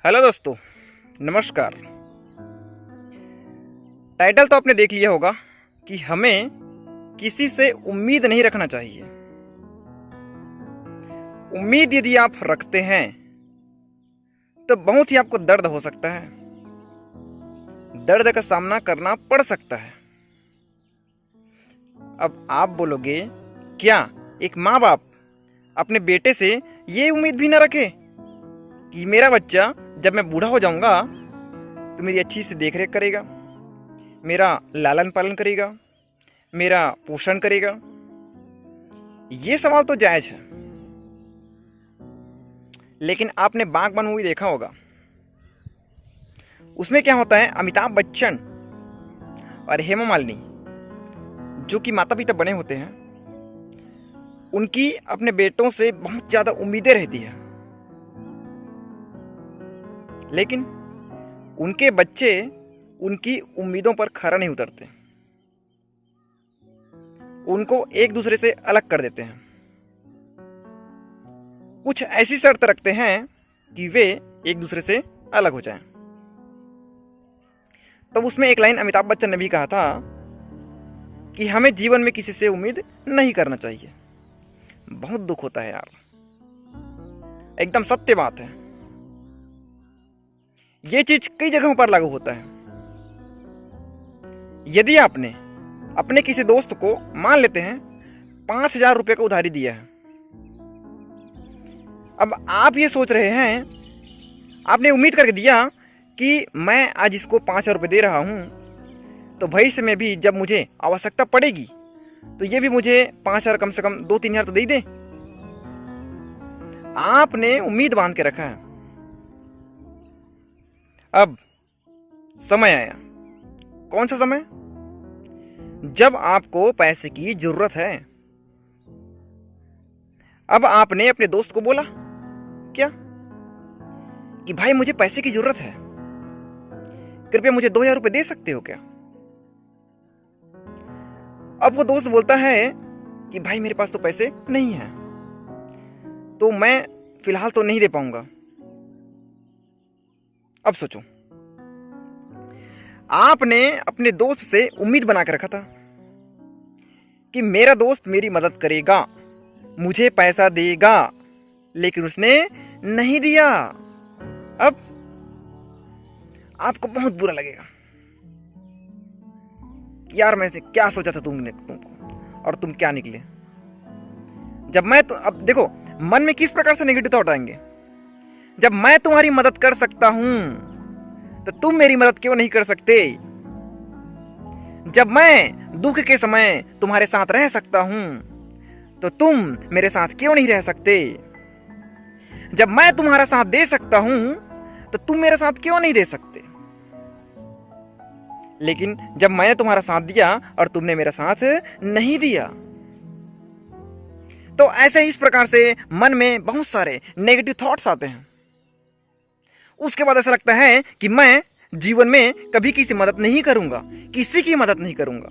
Hello दोस्तों, नमस्कार। Title तो आपने देख लिया होगा कि हमें किसी से उम्मीद नहीं रखना चाहिए। उम्मीद यदि आप रखते हैं तो बहुत ही आपको दर्द हो सकता है, दर्द का सामना करना पड़ सकता है। अब आप बोलोगे, क्या एक माँ बाप अपने बेटे से ये उम्मीद भी ना रखे कि मेरा बच्चा जब मैं बूढ़ा हो जाऊंगा तो मेरी अच्छी से देखरेख करेगा, मेरा लालन पालन करेगा, मेरा पोषण करेगा? ये सवाल तो जायज है, लेकिन आपने बागबान मूवी देखा होगा। उसमें क्या होता है, अमिताभ बच्चन और हेमा मालिनी जो कि माता पिता बने होते हैं, उनकी अपने बेटों से बहुत ज्यादा उम्मीदें रहती है, लेकिन उनके बच्चे उनकी उम्मीदों पर खरा नहीं उतरते, उनको एक दूसरे से अलग कर देते हैं। कुछ ऐसी शर्त रखते हैं कि वे एक दूसरे से अलग हो जाएं। तब उसमें एक लाइन अमिताभ बच्चन ने भी कहा था कि हमें जीवन में किसी से उम्मीद नहीं करना चाहिए। बहुत दुख होता है यार, एकदम सत्य बात है। ये चीज कई जगहों पर लागू होता है। यदि आपने अपने किसी दोस्त को, मान लेते हैं, 5,000 रुपये का उधारी दिया है। अब आप ये सोच रहे हैं, आपने उम्मीद करके दिया कि मैं आज इसको 5,000 रुपये दे रहा हूं तो भविष्य में भी जब मुझे आवश्यकता पड़ेगी तो ये भी मुझे 5,000 कम से कम 2-3 हज़ार तो दे दे। आपने उम्मीद बांध के रखा है। अब समय आया। कौन सा समय? जब आपको पैसे की जरूरत है। अब आपने अपने दोस्त को बोला क्या कि भाई मुझे पैसे की जरूरत है, कृपया मुझे 2,000 रुपये दे सकते हो क्या? अब वो दोस्त बोलता है कि भाई मेरे पास तो पैसे नहीं है, तो मैं फिलहाल तो नहीं दे पाऊंगा। अब सोचो, आपने अपने दोस्त से उम्मीद बना के रखा था कि मेरा दोस्त मेरी मदद करेगा, मुझे पैसा देगा, लेकिन उसने नहीं दिया। अब आपको बहुत बुरा लगेगा, यार मैंने क्या सोचा था तुमको, और तुम क्या निकले। जब मैं तो, अब देखो मन में किस प्रकार से नेगेटिव थॉट आएंगे। जब मैं तुम्हारी मदद कर सकता हूं तो तुम मेरी मदद क्यों नहीं कर सकते? जब मैं दुख के समय तुम्हारे साथ रह सकता हूं तो तुम मेरे साथ क्यों नहीं रह सकते? जब मैं तुम्हारा साथ दे सकता हूं तो तुम मेरे साथ क्यों नहीं दे सकते? लेकिन जब मैंने तुम्हारा साथ दिया और तुमने मेरा साथ नहीं दिया, तो ऐसे इस प्रकार से मन में बहुत सारे नेगेटिव थॉट्स आते हैं। उसके बाद ऐसा लगता है कि मैं जीवन में कभी किसी मदद नहीं करूंगा, किसी की मदद नहीं करूंगा।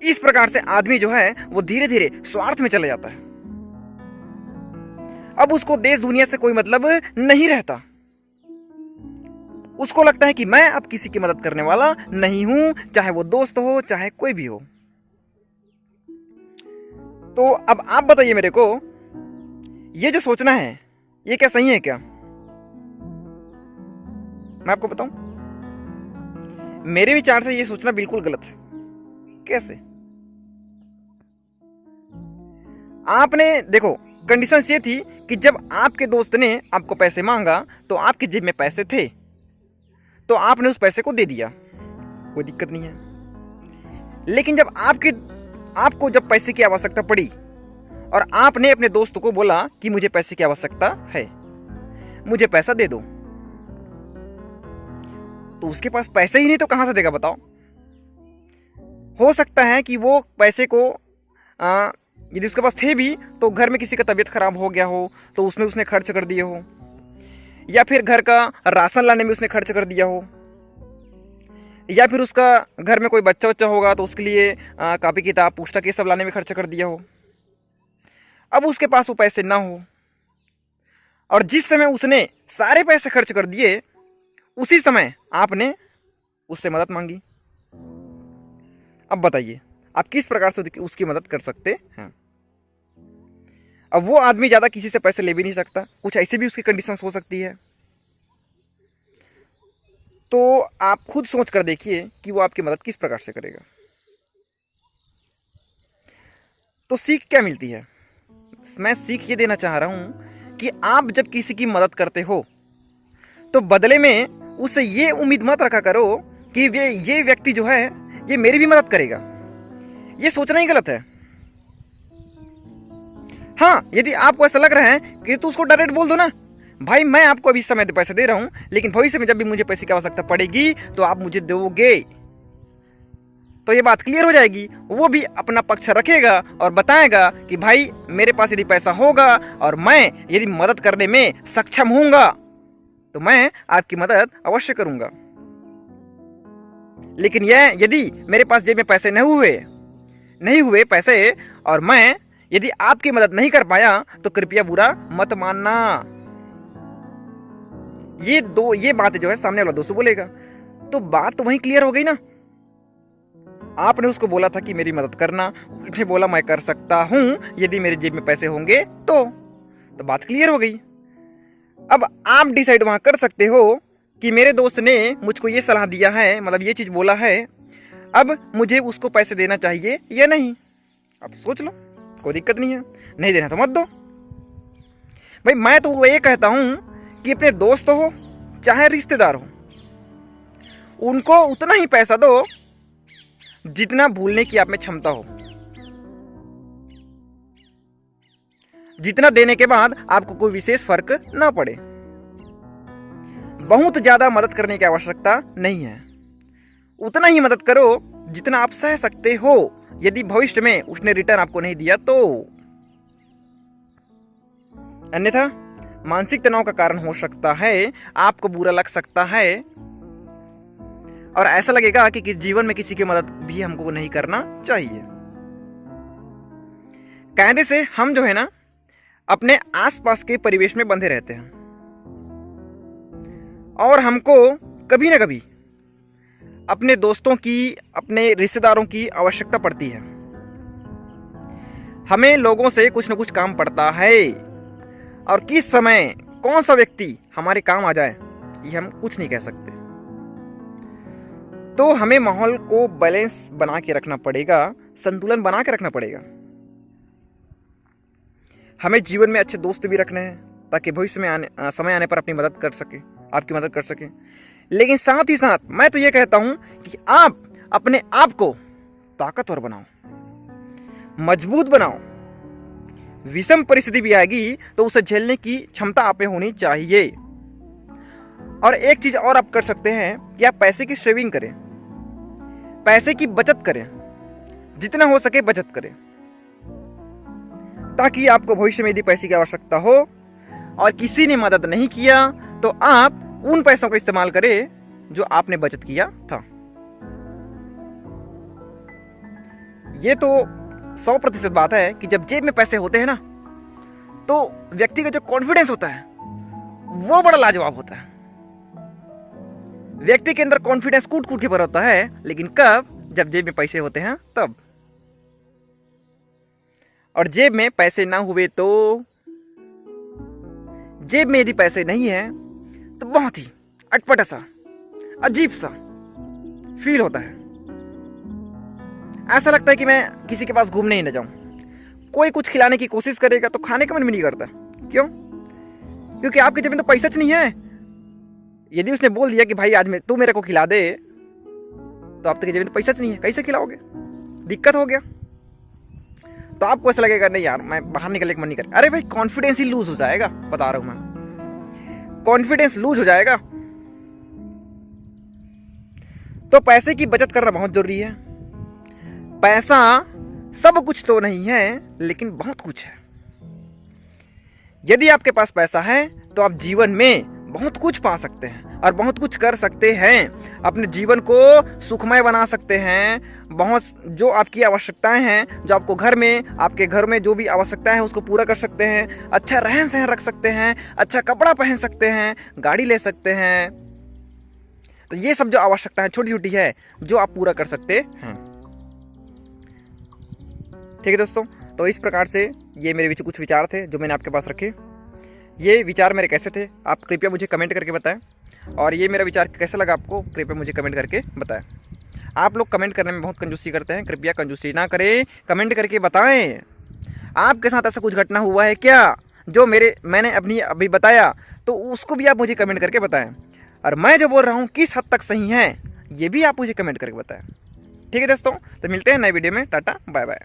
इस प्रकार से आदमी जो है वो धीरे धीरे स्वार्थ में चला जाता है। अब उसको देश दुनिया से कोई मतलब नहीं रहता। उसको लगता है कि मैं अब किसी की मदद करने वाला नहीं हूं, चाहे वो दोस्त हो, चाहे कोई भी हो। तो अब आप बताइए मेरे को, ये जो सोचना है ये क्या सही है क्या? मैं आपको बताऊं, मेरे विचार से ये सोचना बिल्कुल गलत है। कैसे? आपने देखो, कंडीशन ये थी कि जब आपके दोस्त ने आपको पैसे मांगा तो आपकी जेब में पैसे थे, तो आपने उस पैसे को दे दिया, कोई दिक्कत नहीं है। लेकिन जब आपको जब पैसे की आवश्यकता पड़ी और आपने अपने दोस्त को बोला कि मुझे पैसे की आवश्यकता है, मुझे पैसा दे दो, तो उसके पास पैसे ही नहीं तो कहां से देगा बताओ? हो सकता है कि वो पैसे को यदि उसके पास थे भी तो घर में किसी का तबीयत खराब हो गया हो तो उसमें उसने खर्च कर दिए हो, या फिर घर का राशन लाने में उसने खर्च कर दिया हो, या फिर उसका घर में कोई बच्चा होगा तो उसके लिए कॉपी किताब पुस्तक ये सब लाने में खर्च कर दिया हो। अब उसके पास वो पैसे ना हो, और जिस समय उसने सारे पैसे खर्च कर दिए, उसी समय आपने उससे मदद मांगी। अब बताइए आप किस प्रकार से उसकी मदद कर सकते हैं। अब वो आदमी ज्यादा किसी से पैसे ले भी नहीं सकता, कुछ ऐसी भी उसकी कंडीशंस हो सकती है। तो आप खुद सोच कर देखिए कि वो आपकी मदद किस प्रकार से करेगा। तो सीख क्या मिलती है? मैं सीख ये देना चाह रहा हूं कि आप जब किसी की मदद करते हो तो बदले में उससे ये उम्मीद मत रखा करो कि ये व्यक्ति जो है ये मेरी भी मदद करेगा। ये सोचना ही गलत है। हाँ, यदि आपको ऐसा लग रहा है कि तो उसको डायरेक्ट बोल दो ना, भाई मैं आपको अभी इस समय पैसे दे रहा हूं, लेकिन भविष्य में जब भी मुझे पैसे की आवश्यकता पड़ेगी तो आप मुझे दोगे। तो ये बात क्लियर हो जाएगी। वो भी अपना पक्ष रखेगा और बताएगा कि भाई मेरे पास यदि पैसा होगा और मैं यदि मदद करने में सक्षम हूंगा तो मैं आपकी मदद अवश्य करूंगा। लेकिन यह यदि मेरे पास जेब में पैसे नहीं हुए पैसे और मैं यदि आपकी मदद नहीं कर पाया तो कृपया बुरा मत मानना। ये बात जो है सामने वाला दोस्त बोलेगा, तो बात तो वहीं क्लियर हो गई ना। आपने उसको बोला था कि मेरी मदद करना, उसने बोला मैं कर सकता हूं यदि मेरे जेब में पैसे होंगे तो बात क्लियर हो गई। अब आप डिसाइड वहां कर सकते हो कि मेरे दोस्त ने मुझको ये सलाह दिया है, मतलब ये चीज बोला है, अब मुझे उसको पैसे देना चाहिए या नहीं। अब सोच लो, कोई दिक्कत नहीं है, नहीं देना तो मत दो। भाई मैं तो वो ये कहता हूं कि अपने दोस्त हो चाहे रिश्तेदार हो, उनको उतना ही पैसा दो जितना भूलने की आप में क्षमता हो, जितना देने के बाद आपको कोई विशेष फर्क ना पड़े। बहुत ज्यादा मदद करने की आवश्यकता नहीं है, उतना ही मदद करो जितना आप सह सकते हो। यदि भविष्य में उसने रिटर्न आपको नहीं दिया तो अन्यथा मानसिक तनाव का कारण हो सकता है, आपको बुरा लग सकता है और ऐसा लगेगा कि जीवन में किसी की मदद भी हमको नहीं करना चाहिए। कायदे से हम जो है ना अपने आसपास के परिवेश में बंधे रहते हैं और हमको कभी ना कभी अपने दोस्तों की, अपने रिश्तेदारों की आवश्यकता पड़ती है। हमें लोगों से कुछ न कुछ काम पड़ता है और किस समय कौन सा व्यक्ति हमारे काम आ जाए ये हम कुछ नहीं कह सकते। तो हमें माहौल को बैलेंस बना के रखना पड़ेगा, संतुलन बना के रखना पड़ेगा। हमें जीवन में अच्छे दोस्त भी रखने हैं ताकि भविष्य में समय आने पर अपनी मदद कर सके, आपकी मदद कर सके। लेकिन साथ ही साथ मैं तो ये कहता हूं कि आप अपने आप को ताकतवर बनाओ, मजबूत बनाओ। विषम परिस्थिति भी आएगी तो उसे झेलने की क्षमता आप में होनी चाहिए। और एक चीज और आप कर सकते हैं कि आप पैसे की सेविंग करें, पैसे की बचत करें, जितना हो सके बचत करें, ताकि आपको भविष्य में यदि पैसे की आवश्यकता हो और किसी ने मदद नहीं किया तो आप उन पैसों का इस्तेमाल करें जो आपने बचत किया था। ये तो 100% बात है कि जब जेब में पैसे होते हैं ना तो व्यक्ति का जो कॉन्फिडेंस होता है वो बड़ा लाजवाब होता है। व्यक्ति के अंदर कॉन्फिडेंस कूट कूट के भरा होता है, लेकिन कब? जब जेब में पैसे होते हैं तब। और जेब में पैसे ना हुए तो, जेब में यदि पैसे नहीं है तो बहुत ही अटपटा सा, अजीब सा फील होता है। ऐसा लगता है कि मैं किसी के पास घूमने ही न जाऊं। कोई कुछ खिलाने की कोशिश करेगा तो खाने का मन भी नहीं करता। क्यों? क्योंकि आपके जेब में तो पैसा नहीं है। यदि उसने बोल दिया कि भाई आज तू मेरे को खिला दे, तो आपके जेब में तो पैसा नहीं है, कैसे खिलाओगे? दिक्कत हो गया। तो आपको ऐसा लगेगा नहीं यार मैं बाहर निकलने का मन नहीं कर। अरे भाई कॉन्फिडेंस ही लूज हो जाएगा, बता रहा हूं मैं, कॉन्फिडेंस लूज हो जाएगा। तो पैसे की बचत करना बहुत जरूरी है। पैसा सब कुछ तो नहीं है, लेकिन बहुत कुछ है। यदि आपके पास पैसा है तो आप जीवन में बहुत कुछ पा सकते हैं और बहुत कुछ कर सकते हैं। अपने जीवन को सुखमय बना सकते हैं। बहुत जो आपकी आवश्यकताएं हैं, जो आपको आपके घर में जो भी आवश्यकताएं हैं उसको पूरा कर सकते हैं। अच्छा रहन सहन रख सकते हैं, अच्छा कपड़ा पहन सकते हैं, गाड़ी ले सकते हैं। तो ये सब जो आवश्यकताएं छोटी छोटी है जो आप पूरा कर सकते हैं। ठीक है दोस्तों, तो इस प्रकार से ये मेरे कुछ विचार थे जो मैंने आपके पास रखे। ये विचार मेरे कैसे थे आप कृपया मुझे कमेंट करके बताएं, और ये मेरा विचार कैसा लगा आपको कृपया मुझे कमेंट करके बताएं। आप लोग कमेंट करने में बहुत कंजूसी करते हैं, कृपया कंजूसी ना करें, कमेंट करके बताएं आपके साथ ऐसा कुछ घटना हुआ है क्या जो मैंने अभी बताया, तो उसको भी आप मुझे कमेंट करके बताएं। और मैं जो बोल रहा हूँ किस हद तक सही है ये भी आप मुझे कमेंट करके बताएं। ठीक है दोस्तों, तो मिलते हैं नए वीडियो में। Tata bye bye.